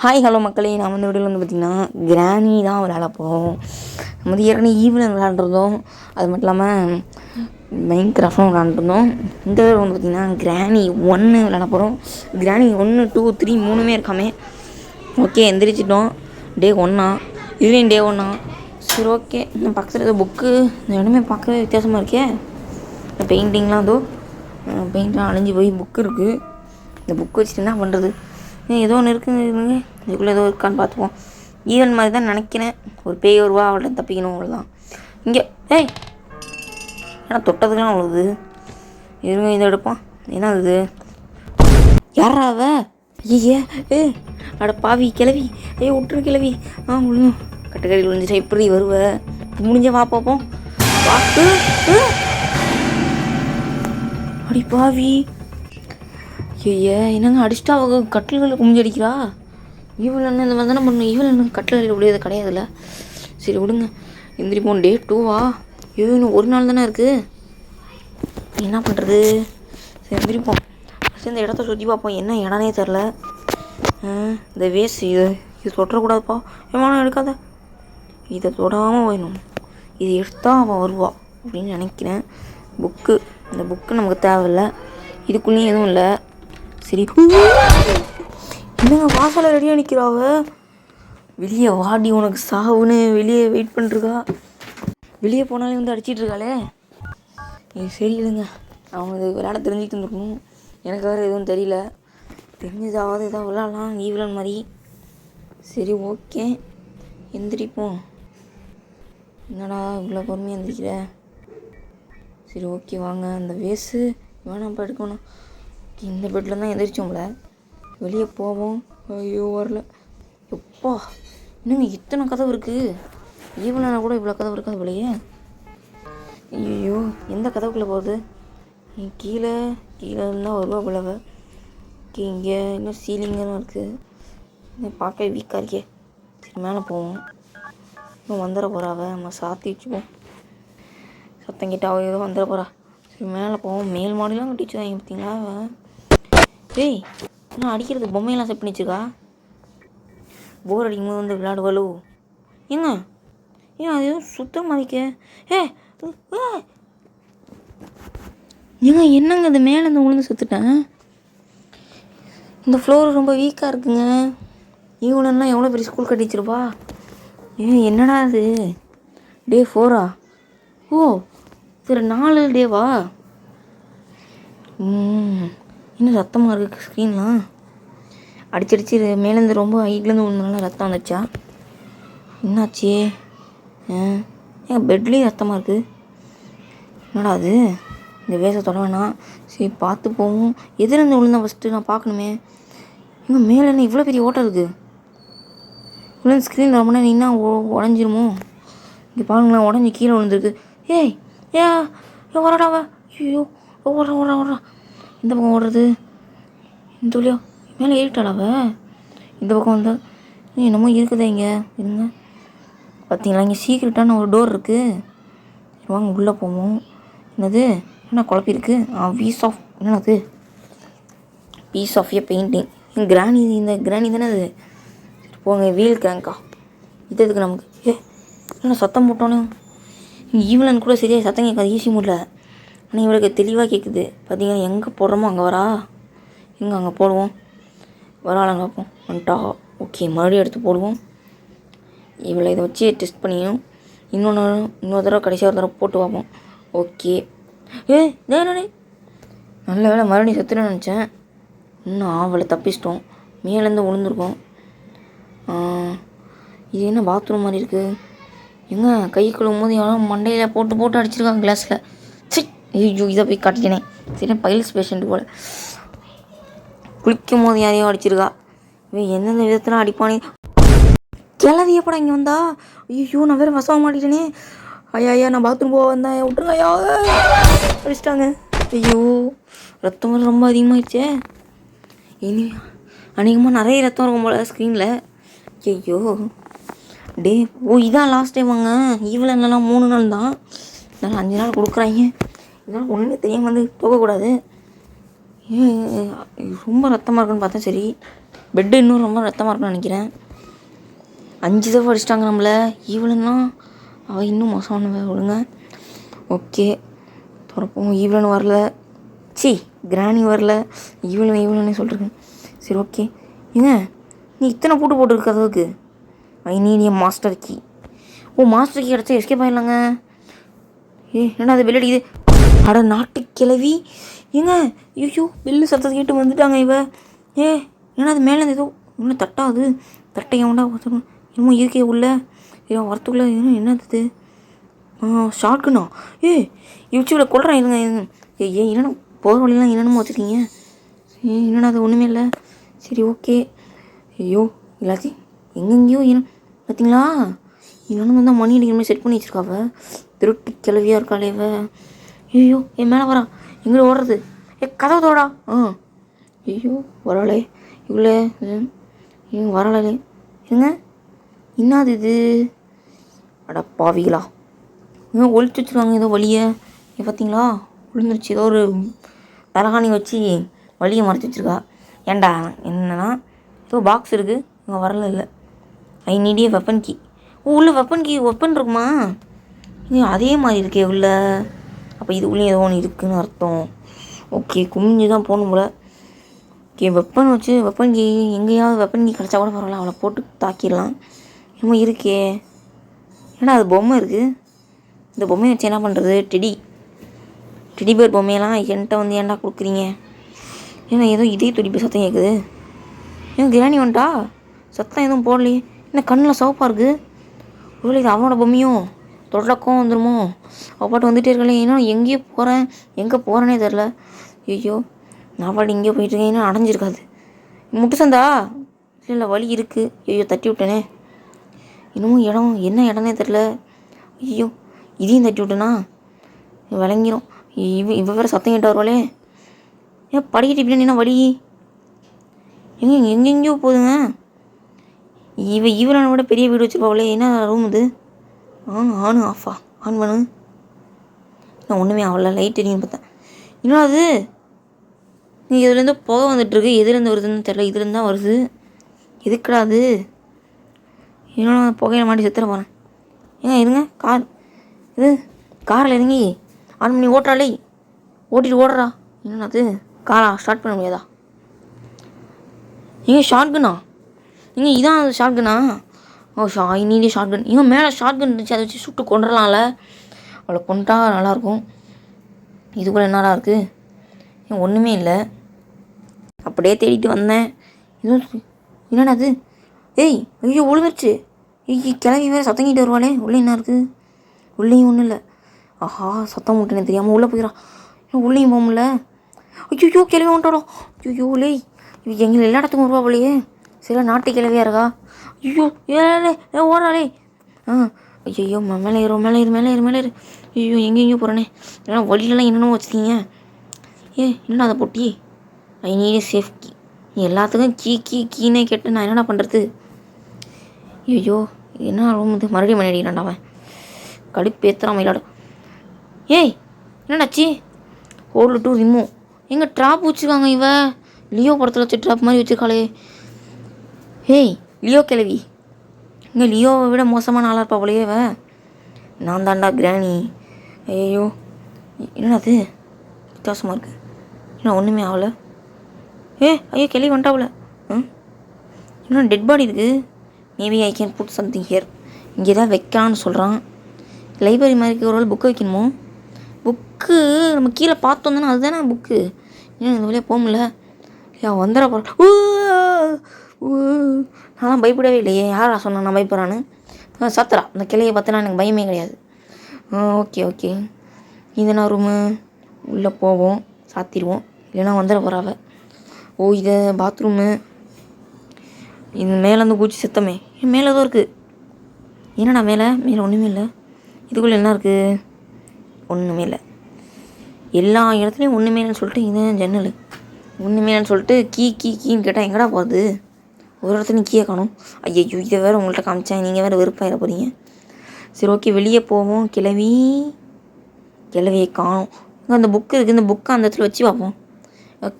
Hi hello மக்களே, நான் வீடியோவில் பார்த்திங்கன்னா கிராணி தான் விளையாட போகிறோம். நம்ம ஏற்கனவே ஈவினிங் விளையாண்டுருந்தோம். அது மட்டும் இல்லாமல் மைன் கிராஃப்டும் விளையாண்டுருந்தோம். இந்த தடவை பார்த்திங்கன்னா கிராணி 1 விளையாட போகிறோம். கிராணி 1, 2, 3 3மே இருக்காமே. ஓகே, எந்திரிச்சிட்டோம். டே 1 இதுலேயும் டே 1 சரி. ஓகே, நான் பக்கத்தில் ஏதோ புக்கு இந்த இடமே பார்க்கவே வித்தியாசமாக இருக்கே. இந்த பெயிண்டிங்லாம் ஏதோ பெயிண்ட்லாம் அழிஞ்சு போய் புக்கு இருக்குது. இந்த புக்கு வச்சுட்டு என்ன பண்ணுறது? ஏதோ ஒன்று இருக்குங்க, இதுக்குள்ளே ஏதோ இருக்கான்னு பார்த்துப்போம். ஈவன் மாதிரி தான் நினைக்கிறேன். ஒரு பேய் வருவா, அவள்கிட்ட தப்பிக்கணும், அவ்வளோதான். இங்கே ஏன்னா தொட்டதுக்கெலாம் அவ்வளோது இருங்க, இதை எடுப்போம். என்ன இது? யாரா அவ? ஐயே அட பாவி கிளவி, விட்டுரு கிளவி. விழுந்தும் கட்டுக்கடியில் விழுந்துட்டா எப்படி வருவ? முடிஞ்ச வா பார்ப்போம். அடி பாவி, என்னங்க அடிச்சுட்டா அவங்க கட்டில்களை குமிஞ்சு அடிக்கிறா. ஈவல் என்ன இந்த மாதிரி தானே பண்ணணும். ஈவல் என்ன கட்டில் உடையது கிடையாதுல்ல. சரி விடுங்க, எந்திரிப்போம். டே 2 இன்னும் ஒரு நாள் தானே இருக்குது. என்ன பண்ணுறது? சரி எந்திரிப்போம். ஃபஸ்ட்டு இந்த இடத்த சுற்றி பார்ப்போம். என்ன இடனே தெரில. இந்த வேஸ்ட் இது தொட்டக்கூடாதுப்பா. ஏமானம் எடுக்காத. இதை தொடாமல் போயிடணும். இது எடுத்தால் அவன் வருவா அப்படின்னு நினைக்கிறேன். புக்கு, இந்த புக்கு நமக்கு தேவையில்லை. இதுக்குள்ளேயும் எதுவும் இல்லை. சரி, என்னங்க வாசலை ரெடியாக நிற்கிறாவ. வெளியே வாடி, உனக்கு சாவுன்னு வெளியே வெயிட் பண்ணிருக்கா. வெளியே போனாலே வந்து அடிச்சிட்ருக்காளே. இது சரி இல்லைங்க, அவனுக்கு விளையாட தெரிஞ்சுக்கிட்டு இருந்துருக்கணும். எனக்கு வேறு எதுவும் தெரியல. தெரிஞ்சதாவது எதாவது விளையாடலாம் ஈவிலன் மாதிரி. சரி ஓகே, எந்திரிப்போம். என்னடா இவ்வளோ பொறுமையாக எந்திரிக்கிற? சரி ஓகே வாங்க. அந்த வேஸு வேணாம்ப்பா, எடுக்கணும். இந்த பெட்டில் தான் எந்திரிச்சோம்ல. வெளியே போவோம். ஐயோ வரல. எப்பா, இன்னும் இத்தனை கதவு இருக்குது. ஈவனாக கூட இவ்வளோ கதவு இருக்காது வெளியே. ஐயோ, எந்த கதவுக்குள்ளே போகுது? கீழே இருந்தால் வருவா பிளவ. இங்கே இன்னும் சீலிங்கெல்லாம் இருக்குது. பார்க்க வீக்காக இருக்கே. சரி மேலே போவோம். இன்னும் வந்துட போகிறாவ. நம்ம சாத்தி வச்சுப்போம். சத்தம் கிட்ட அவ ஏதோ வந்துட போகிறா. சரி மேலே போவோம். மேல் மாடிலாம் கட்டி வச்சுருக்காங்க பார்த்தீங்களா? டேய், இன்னும் அடிக்கிறது பொம்மையெல்லாம் செட் பண்ணி வச்சுருக்கா. போர் அடிக்கும்போது வந்து விளையாடுவாளோ? ஏங்க அது எதுவும் சுத்தம் மதிக்க. என்னங்க அது மேலே இருந்து உளுந்து சுற்றுட்டேன். இந்த ரொம்ப வீக்காக இருக்குங்க. ஈவனெல்லாம் எவ்வளோ பெரிய ஸ்கூல் கட்டி வச்சிருப்பா. என்னடா அது? டே 4 சரி 4 டேவா? இன்னும் ரத்தமாக இருக்குது. ஸ்க்ரீன்லாம் அடிச்சடிச்சு மேலேருந்து ரொம்ப ஹைட்லேருந்து விழுந்தனால ரத்தம் வந்துச்சா? என்னாச்சு? பெட்லேயும் ரத்தமாக இருக்குது. என்னடா அது? இந்த வேஷை தொட வேணாம். சரி பார்த்து போவோம். எதுலேருந்து விழுந்தா ஃபஸ்ட்டு நான் பார்க்கணுமே. மேலே என்ன இவ்வளோ பெரிய ஓட்டம் இருக்குது? இவ்வளோ ஸ்க்ரீன் ரொம்ப நேரம் நின்னா உடஞ்சிருமோ? இங்கே பாருங்களேன், உடஞ்சி கீழே விழுந்துருக்கு. ஓடாடாவ. ஐயோ ஓடுறா. இந்த பக்கம் ஓடுறது. இந்த வழியா மேலே ஏறிட்டாளாவ. இந்த பக்கம் வந்தால் என்னமோ இருக்குதா இங்கே. இருங்க, பார்த்தீங்களா இங்கே சீக்ரெட்டான ஒரு டோர் இருக்குது. வாங்க உள்ளே போவோம். என்னது? என்ன குழப்பிருக்கு? என்னது? Piece of a painting. Granny, இந்த கிராணி தானே அது. சரி போங்க. வீல் கிராங்கா இது எதுக்கு நமக்கு? என்ன சத்தம் போட்டோன்னே ஈவலன் கூட சரியாக சத்தம் கேட்காது ஈஸி முடியல. ஆனால் இவளுக்கு தெளிவாக கேட்குது. பார்த்தீங்கன்னா எங்கே போடுறோமோ அங்கே வரா. அங்கே போடுவோம். வராளாங்க பார்ப்போம். வந்துட்டா. ஓகே, மறுபடியும் எடுத்து போடுவோம். இவளை இதை வச்சு டெஸ்ட் பண்ணியும் இன்னொரு தடவை கடைசியாக ஒரு தடவை போட்டு பார்ப்போம். ஓகே. நல்ல வேலை, மறுபடியும் செத்துன்னு நினச்சேன். இன்னும் அவளை தப்பிச்சிட்டோம். மேலேருந்து விழுந்துருக்கோம். இது என்ன பாத்ரூம் மாதிரி இருக்குது? கை கழுவும் போது எவ்வளோ மண்டையில் போட்டு அடிச்சிருக்காங்க கிளாஸில். ஐயோ, இதை போய் காட்டிட்டேனே. சரி பைல்ஸ் பேஷண்ட்டு போல். குளிக்கும் போது யாரையும் அடிச்சிருக்கா. எந்தெந்த விதத்தில் அடிப்பானே. கிளவி எப்படா இங்கே வந்தா? ஐயோ, நான் வேறு வசமாக மாட்டிட்டேனே. ஐயா நான் பாத்ரூம் போக வந்தேன், விட்டுருங்க ஐயா. அடிச்சிட்டாங்க. ஐயோ, ரத்தம் ரொம்ப அதிகமாகிடுச்சே. இனி அநேகமாக நிறைய ரத்தம் இருக்கும் போல ஸ்க்ரீனில். ஐயோ டே இதான் லாஸ்ட் டைம் வாங்க. ஈவில் என்னெல்லாம் 3 நாள் தான். இதெல்லாம் 5 நாள் கொடுக்குறாங்க. இதெல்லாம் ஒன்றுமே தெரியாமல் வந்து போகக்கூடாது. ரொம்ப ரத்தமாக இருக்குன்னு பார்த்தா சரி பெட்டு இன்னும் ரொம்ப ரத்தமாக இருக்குன்னு நினைக்கிறேன். 5 தடவை அடிச்சிட்டாங்க நம்மளை. ஈவலன்னா அவள் இன்னும் மோசமானவ. விடுங்க. ஓகே திறப்போம். ஈவலன் வரல. கிராணி வரல. ஈவலனே சொல்லிருக்கேன். சரி ஓகே. ஏங்க நீ இத்தனை பூட்டு போட்டுருக்க கதவுக்கு? I need a master key. Master key கிடச்சா எஸ்கேப் ஆகிடலாங்க. என்னடா அது பெல் அடிக்குது? அட நாட்டு கிளவி. ஏங்க ஐயோ பெல்லு சத்தத்தை கேட்டு வந்துட்டாங்க இவ. ஏன்னா அது மேலே ஏதோ இன்னும் தட்டாது. தட்டை எவன்டா என்னமோ இருக்கே உள்ள வரத்துக்குள்ள என்னது? ஷார்ட்கண்ணா? யூடியூப்ல கொள்றேன். இருங்க என்னென்ன போகிற வழியெல்லாம் என்னென்னமோ வச்சுருக்கீங்க. என்னடா அது ஒன்றுமே இல்லை. சரி ஓகே. ஐயோ எல்லாத்தையும் எங்கெங்கேயோ பார்த்தீங்களா? என்னென்னு வந்தால் மணி அடிக்கிற மாதிரி செட் பண்ணி வச்சுருக்காவ. திருட்டு கிளவியாக இருக்காளேவ. ஐயோ மேலே வரா. எங்கே ஓடுறது? கதவை தோடா. ஐயோ வரலே இவ்வளோ வரலே. ஏங்க என்னது இது? அட பாவிகளா. ஒழிச்சு வச்சுருவாங்க ஏதோ வழியை. பார்த்தீங்களா விழுந்துருச்சு. ஏதோ ஒரு தலகாணி வச்சு வழியை மறைச்சி வச்சுருக்கா. ஏண்டா என்னன்னா ஏதோ பாக்ஸ் இருக்குது இங்கே வரல. இல்லை I need a weapon key. உள்ள வெப்பன் இருக்குமா? அதே மாதிரி இருக்கே உள்ள. அப்போ இது உள்ளே ஏதோ ஒன்று இருக்குதுன்னு அர்த்தம். ஓகே குமிஞ்சு தான் போகணும் போல. ஓகே வெப்பன் கீ எங்கேயாவது வெப்பன் கீ கிடச்சா கூட பரவாயில்ல. அவளை போட்டு தாக்கிடலாம். என்னமோ இருக்கே. ஏன்னா அது பொம்மை இருக்குது. இந்த பொம்மையை வச்சு என்ன பண்ணுறது? டெடி பேர் பொம்மையெல்லாம் என்கிட்ட வந்து ஏன்டா கொடுக்குறீங்க? ஏன்னா ஏதோ இதே துடிப்பு சத்தம் கேட்குது. கிராணி வந்துட்டா? சத்தம் எதுவும் போடலையே. என்ன கண்ணில் சவப்பாக இருக்குது? ஒருவேளை இது அவனோட பொம்மையும் தொடக்கம் வந்துடுமோ? அவள் பாட்டு வந்துகிட்டே இருக்கல. ஏன்னா எங்கேயோ போகிறேன், எங்கே போகிறேனே தெரில. ஐயோ நான் பாட்டு இங்கேயோ போயிட்டுருக்கேன். ஏன்னா அடைஞ்சிருக்காது. முட்டு சந்தா? இல்லை வலி இருக்குது. ஐயோ தட்டி விட்டேனே. இன்னமும் என்ன இடம்னே தெரில. ஐயோ இதையும் தட்டி விட்டேனா விளங்கிரும். இவ வேறு சத்தம் கேட்டு வருவாளே. படிக்கிட்டு இப்படி என்ன வலி? எங்கெங்கேயோ போகுதுங்க. இவனை விட பெரிய வீடு வச்சுருப்பாங்களே. என்ன ரூம் இது? ஆஃபா ஆன் பண்ணு. நான் ஒன்றுமே அவ்வளோ லைட் எரியும் பார்த்தேன். இன்னும் அது இதுலேருந்து புகை வந்துட்டுருக்கு. எதுலேருந்து வருதுன்னு தெரில. இதுலேருந்து தான் வருது. எதுக்குடா அது? இன்னும் புகையில மாட்டி செத்துற போகிறேன். இருங்க காரில் இறங்கி ஆன் பண்ணி ஓட்டுறாளே. ஓட்டிட்டு ஓடுறா. என்னன்னா அது காரா ஸ்டார்ட் பண்ண முடியாதா? ஷார்ட்கனா? இதான் அது ஷார்ட்கனா? நீடே ஷார்ட்கன். மேலே ஷார்ட்கன் இருந்துச்சு. அதை வச்சு சுட்டு கொண்டுடலாம்ல. அவளை கொண்டா நல்லாயிருக்கும். இதுக்குள்ளே என்னடா இருக்குது? ஒன்றுமே இல்லை. அப்படியே தேடிட்டு வந்தேன். என்னடா அது? ஐயோ விழுந்துருச்சு. கிளம்பி வேறு சத்தங்கிட்டு வருவாளே. உள்ளே என்ன இருக்குது? உள்ளேயும் ஒன்றும் இல்லை. ஆஹா சத்தம் விட்டுனே தெரியாமல் உள்ளே போயிடறான். உள்ளேயும் போக முடியல. ஐயோ கிளம்பி வந்துட்டோம். ஐயோ எங்களை எல்லா இடத்துக்கும் வருவா போலையே. சில நாட்டு கிளவியாக இருக்கா. ஐயோ ஓடாளே. ஐயோ மேலே ஏறு. ஐயோ எங்கேயோ போகிறேனே. ஏன்னா வழியிலலாம் என்னென்னமோ வச்சுருக்கீங்க. என்னடா அதை போட்டி? I need a safe key. எல்லாத்துக்கும் கீனே கேட்டு நான் என்னடா பண்ணுறது? ஐயோ என்ன ரூம் இது? மறுபடியும் மணி அடிக்கிறான்டா அவன். கடுப்பேத்துறான் மயிலாடு. என்னடாச்சு? Hold to remove. எங்கே ட்ராப் வச்சுருக்காங்க இவ? லியோ படத்தில் வச்சு ட்ராப் மாதிரி வச்சுருக்காளே. லியோ கிளவி. லியோவை விட மோசமான ஆளாக இருப்பா போலையே இவ. நான் தாண்டா கிராணி. ஐயோ என்னடா அது வித்தியாசமாக இருக்குது. என்ன ஒன்றுமே ஆகலை. ஐயோ கிளவி வந்துட்டாவில். இன்னும் டெட் பாடி இருக்குது. Maybe I can put something here. இங்கே தான் வைக்கலான்னு சொல்கிறான். லைப்ரரி மாதிரி ஒரு புக்கு வைக்கணுமோ? புக்கு நம்ம கீழே பார்த்தோம் தானே, அதுதானே புக்கு. ஏன் இந்த வழியாக போக முடியல? வந்துட போகிறேன். நான் பயப்படவே இல்லையே. யாரா சொன்னா நான் பயப்படுறான்னு? சத்துறா அந்த கிளையை பார்த்தனா எனக்கு பயமே கிடையாது. ஓகே இதுனா ரூமு. உள்ளே போவோம், சாத்திடுவோம். இல்லைன்னா வந்துட போகிறாவ. இது பாத்ரூமு. இது மேலேருந்து பூச்சி செத்தமே. மேலே ஏதோ இருக்குது. என்னடா மேலே ஒன்றுமே இல்லை. இதுக்குள்ளே என்ன இருக்குது? ஒன்றுமே இல்லை. எல்லா இடத்துலையும் ஒன்றுமே இல்லைன்னு சொல்லிட்டு இது ஜன்னல். ஒன்றுமே இல்லைன்னு சொல்லிட்டு கீன்னு கேட்டால் எங்கடா போகுது? ஒரு இடத்துலையும் கீயை காணும். ஐயோ இதை வேறு உங்கள்கிட்ட காமிச்சேன். நீங்கள் வேறு வெறுப்பாயிட போகிறீங்க. சரி ஓகே வெளியே போவோம். கிளவியை காணும். அந்த புக்கு இருக்குது. இந்த புக்கை அந்த இடத்துல வச்சு பார்ப்போம்.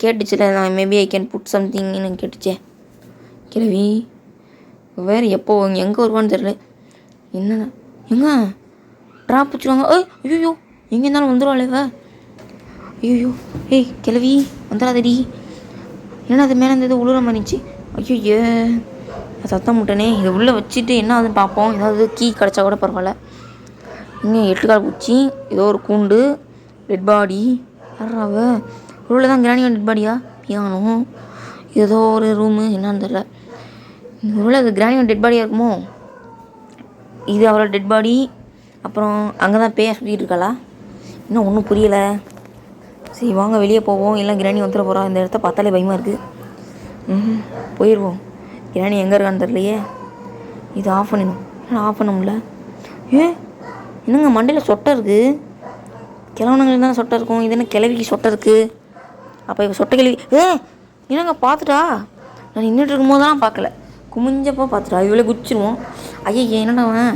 கேட்டுச்சுல நான் மேபி ஐ கேன் புட் சம்திங்னு கேட்டுச்சே. கிழவி வேறு எப்போ எங்கே வருவான்னு தெரியல. என்ன எங்க ட்ராப் வச்சுருவாங்க. ஐயோ எங்கே இருந்தாலும் வந்துடுவாள் இவ. ஐயோ ஏய் கிழவி வந்துடாதடி. ஏன்னா அது மேலே இருந்தது உழுற மாதிரிச்சு. ஐயோ சத்தம் முட்டனே. இதை உள்ளே வச்சுட்டு என்ன ஆகுதுன்னு பார்ப்போம். ஏதாவது கீ கிடச்சா கூட பரவாயில்ல. இன்னும் 8 கால் பூச்சி, ஏதோ ஒரு கூண்டு, டெட் பாடி. யாராவ உள்ள தான் கிராணியா டெட் பாடியா? பியானோ ஏதோ ஒரு ரூமு என்னான்னு தெரில. உள்ள அது கிராணியா டெட் பாடியாக இருக்குமோ? இது அவளோட டெட் பாடி. அப்புறம் அங்கே தான் பேய சுற்றிட்டு இருக்காளா? இன்னும் ஒன்றும் புரியலை. சரி வாங்க வெளியே போவோம். இல்லை கிராணி வந்துட போகிறா. இந்த இடத்த பார்த்தாலே பயமாக இருக்குது. போயிடுவோம். கிராணி எங்கே இருக்கான்னு தெரியலையே. இது ஆஃப் பண்ணிடணும். ஆஃப் பண்ண முடியல. என்னங்க மண்டையில் சொட்டை இருக்குது. கிழவனுங்களுக்கு தானே சொட்டை இருக்கும். இது என்ன கிழவிக்கு சொட்டை இருக்குது? அப்போ இப்போ சொட்டை கிழவி என்னங்க பார்த்துட்டா? நான் நின்றுட்டு இருக்கும்போது தான் பார்க்கல, குமிஞ்சப்போ பார்த்துட்டா. இவ்வளோ குச்சிருவோம். ஐயா என்னடாவன்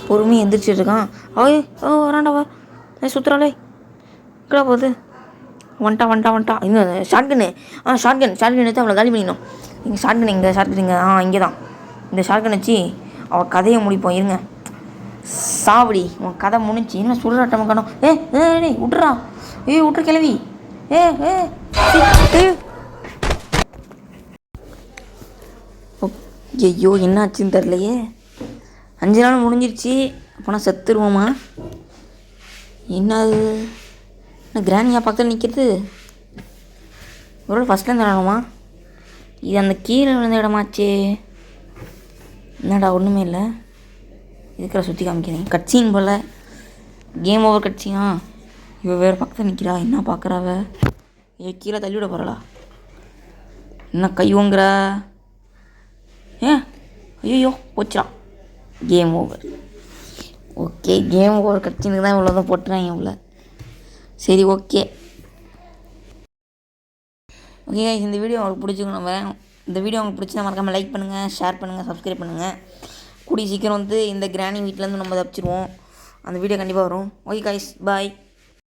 பொறுமையாக எந்திரிச்சிட்டு இருக்கான். வராண்டாவா சுற்றுறாளே இக்கடா போகுது. வந்துட்டா இங்கே ஷாட்கன்னு. ஷாட்கன் எடுத்து அவளை காலி பண்ணிடணும். இங்கே ஷாட்கன் இங்கே இங்கே தான். இந்த ஷாட்கன் வச்சு அவள் கதையை முடிப்போம். இருங்க சாவடி உன் கதை முடிஞ்சு. என்ன சுடுறாட்டம் காணும். விட்றா. விட்ரு கிளவி. ஐயோ என்னாச்சுன்னு தெரிலையே. 5 நாள் முடிஞ்சிருச்சு. அப்போனா செத்துருவோமா? என்னது என்ன கிராணியா பக்கத்தில் நிற்கிறது? இவ்வளோ ஃபஸ்ட்லேருந்து விளாடுமா? இது அந்த கீழே விழுந்த இடமாச்சே. என்னடா ஒன்றுமே இல்லை. இதுக்கிற சுற்றி காமிக்கிறேன். கட்சின்னு போல் கேம் ஓவர் கட்சியா? இவ வேறு பக்கத்தில் நிற்கிறா. என்ன பார்க்குறாவ? கீழே தள்ளிவிட போகிறாளா? என்ன கை ஓங்குற? ஐயோ போச்சுடா. Game over. Okay game over கட்சின்னு தான் இவ்வளோ தான் போட்டுறாங்க இவ்வளோ. சரி ஓகே இந்த வீடியோ உங்களுக்கு பிடிச்சிக்கணும். இந்த வீடியோ உங்களுக்கு பிடிச்சா மறக்காமல் லைக் பண்ணுங்கள், ஷேர் பண்ணுங்கள், சப்ஸ்கிரைப் பண்ணுங்கள். கூடிய சீக்கிரம் இந்த கிராணி வீட்டிலேருந்து நம்ம தப்பிச்சிருவோம். அந்த வீடியோ கண்டிப்பாக வரும். Okay guys bye.